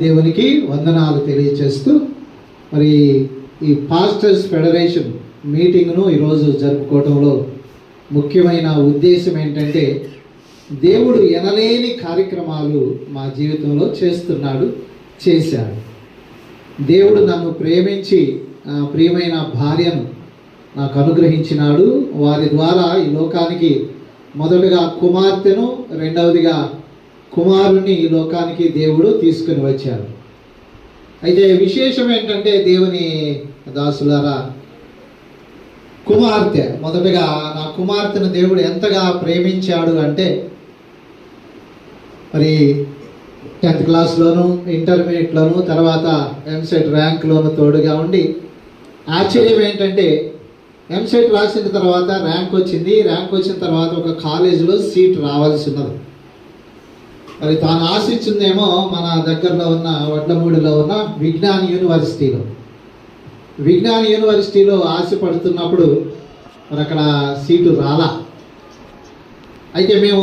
దేవునికి వందనాలు తెలియజేస్తూ మరి ఈ పాస్టర్స్ ఫెడరేషన్ మీటింగ్ను ఈరోజు జరుపుకోవడంలో ముఖ్యమైన ఉద్దేశం ఏంటంటే దేవుడు ఎనలేని కార్యక్రమాలు మా జీవితంలో చేశాడు. దేవుడు నన్ను ప్రేమించి ప్రియమైన భార్యను నాకు అనుగ్రహించినాడు. వారి ద్వారా ఈ లోకానికి మొదటగా కుమార్తెను, రెండవదిగా కుమారుని ఈ లోకానికి దేవుడు తీసుకుని వచ్చాడు. అయితే విశేషం ఏంటంటే దేవుని దాసులారా, కుమార్తె మొదటగా నా కుమార్తెను దేవుడు ఎంతగా ప్రేమించాడు అంటే మరి 10th క్లాస్లోను, ఇంటర్మీడియట్లోను, తర్వాత ఎంసెట్ ర్యాంక్లోను తోడుగా ఉండి, ఆశ్చర్యం ఏంటంటే ఎంసెట్ రాసిన తర్వాత ర్యాంక్ వచ్చింది. ర్యాంక్ వచ్చిన తర్వాత ఒక కాలేజీలో సీట్ రావాల్సి ఉన్నది. మరి తాను ఆశించిందేమో మన దగ్గరలో ఉన్న వడ్లమూడిలో ఉన్న విజ్ఞాన్ యూనివర్సిటీలో ఆశపడుతున్నప్పుడు మరి అక్కడ సీటు రాలా. అయితే మేము